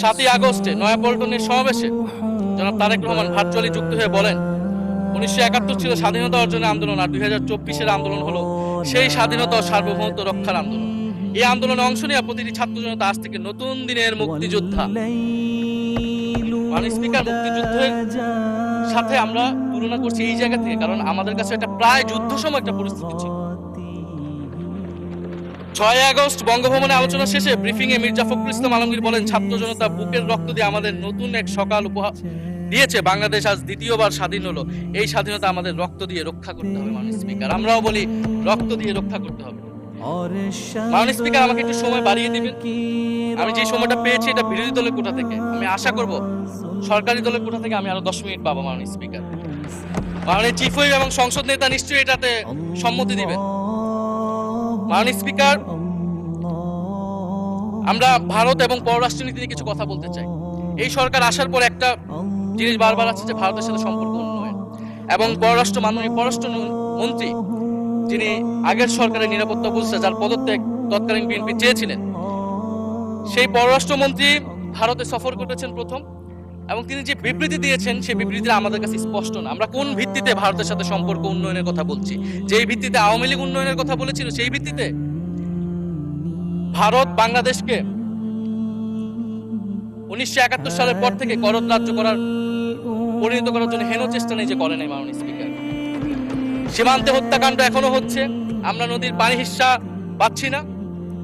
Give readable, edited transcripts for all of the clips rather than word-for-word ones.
7ই আগস্টে নয়াপল্টনের সমাবেশে জনাব তারেক রহমান ভার্চুয়ালি যুক্ত হয়ে বলেন, 1971 ছিল স্বাধীনতা অর্জনের আন্দোলন, আর 2024-এর আন্দোলন হলো সেই স্বাধীনতা ও সার্বভৌমত্ব রক্ষার আন্দোলন। এই আন্দোলনে অংশ নেওয়া প্রতিটি ছাত্র জনতা আজ থেকে নতুন দিনের মুক্তিযোদ্ধা। মাননীয় স্পিকার, মুক্তিযুদ্ধের সাথে আমরা তুলনা করছি এই জায়গা থেকে, কারণ আমাদের কাছে একটা প্রায় যুদ্ধ সময় একটা পরিস্থিতি ছিল। 6ই আগস্ট বঙ্গভবনে আলোচনা শেষে ব্রিফিং এ মির্জা ফখরুল ইসলাম আলমগীর বলেন, ছাত্র জনতা বুকের রক্ত দিয়ে আমাদের নতুন এক সকাল উপহার দিয়েছে। বাংলাদেশ আজ দ্বিতীয়বার স্বাধীন হলো। এই স্বাধীনতা আমাদের রক্ত দিয়ে রক্ষা করতে হবে। মাননীয় স্পিকার, আমরাও বলি রক্ত দিয়ে রক্ষা করতে হবে। মাননীয় স্পিকার, আমাকে একটু সময় বাড়িয়ে দিবেন। আমি যে সময়টা পেয়েছি এটা বিরোধী দলের কোটা থেকে, আমি আশা করব সরকারি দলের কোটা থেকে আমি আরো 10 মিনিট পাবো। মাননীয় স্পিকার, মাননীয় চিফ হুইপ এবং সংসদ নেতা নিশ্চয়ই এটাতে সম্মতি দিবেন। মাননীয় স্পিকার, আমরা ভারত এবং পররাষ্ট্রনীতি নিয়ে কিছু কথা বলতে চাই। এই সরকার আসার পর একটা জিনিস বারবার আছে যে ভারতের সাথে সম্পর্ক উন্নয়ন, এবং মাননীয় পররাষ্ট্র মন্ত্রী যিনি আগের সরকারের নিরাপত্তা উপদেষ্টা, যার পদত্যাগ তৎকালীন বিএনপি চেয়েছিলেন, সেই পররাষ্ট্রমন্ত্রী ভারতে সফর করেছেন প্রথম, এবং তিনি যে বিবৃতি দিয়েছেন সেই বিবৃতি আমাদের কাছে স্পষ্ট না। আমরা কোন ভিত্তিতে ভারতের সাথে সম্পর্ক উন্নয়নের কথা বলছি? যেই ভিত্তিতে আওয়ামী লীগ উন্নয়নের কথা বলেছিল, সেই ভিত্তিতে ভারত বাংলাদেশকে 1971 সালের পর থেকে করদ রাজ্য পরিণত করার জন্য হেন চেষ্টা নেই যে করে নাই। মাননীয় স্পিকার, সীমান্তে হত্যাকাণ্ড এখনো হচ্ছে, আমরা নদীর পানি হিস্সা পাচ্ছি না,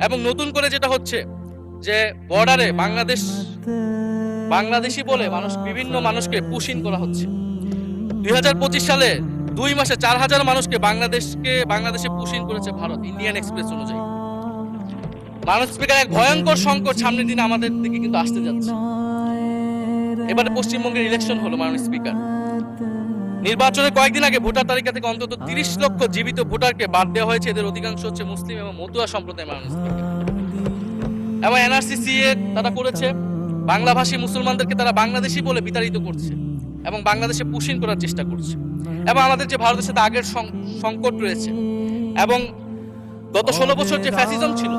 এবং নতুন করে যেটা হচ্ছে যে বর্ডারে বাংলাদেশি বলে বিভিন্ন মানুষকে পুশিং করা হচ্ছে। 2025 সালে 2 মাসে 4000 মানুষকে বাংলাদেশে পুশিং করেছে ভারত, ইন্ডিয়ান এক্সপ্রেস অনুযায়ী। মাননীয় স্পিকার, এক ভয়ঙ্কর সংকট সামনের দিনে আমাদের দিকে কিন্তু আসতে যাচ্ছে। এবারে পশ্চিমবঙ্গের ইলেকশন হলো। মাননীয় স্পিকার, নির্বাচনের কয়েকদিন আগে ভোটার তালিকা থেকে অন্তত 30 লক্ষ জীবিত ভোটারকে বাদ দেওয়া হয়েছে। এদের অধিকাংশ হচ্ছে মুসলিম এবং মতুয়া সম্প্রদায়। মাননীয় স্পিকার, এবং এনআরসি তারা করেছে, বাংলাভাষী মুসলমানদেরকে তারা বাংলাদেশি বলে বিতাড়িত করছে এবং বাংলাদেশে পুশিং করার চেষ্টা করছে। এবং আমাদের যে ভারতের সাথে আগের সংকট রয়েছে, এবং গত 16 বছর যে ফ্যাসিজম ছিল,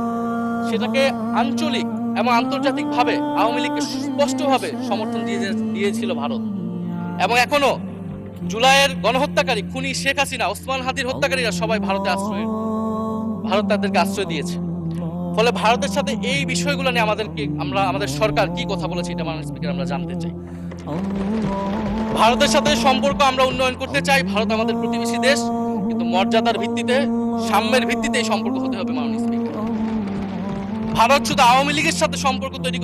সেটাকে আঞ্চলিক এবং আন্তর্জাতিক ভাবে আওয়ামী লীগকে স্পষ্টভাবে সমর্থন দিয়েছিল ভারত। এবং এখনো জুলাইয়ের গণহত্যাকারী খুনি শেখ হাসিনা, ওসমান হাদির হত্যাকারীরা সবাই ভারত তাদেরকে আশ্রয় দিয়েছে। ফলে ভারতের সাথে এই বিষয়গুলো নিয়ে আমাদের সরকার কি কথা বলেছে, এটা মাননীয় স্পিকার আমরা জানতে চাই। ভারতের সাথে সম্পর্ক আমরা উন্নয়ন করতে চাই। ভারত আমাদের প্রতিবেশী দেশ, কিন্তু মর্যাদার ভিত্তিতে, সাম্যের ভিত্তিতে এই সম্পর্ক হতে হবে। মাননীয় স্পিকার, ভারত শুধু আওয়ামী লীগের সাথে সম্পর্ক তৈরি করে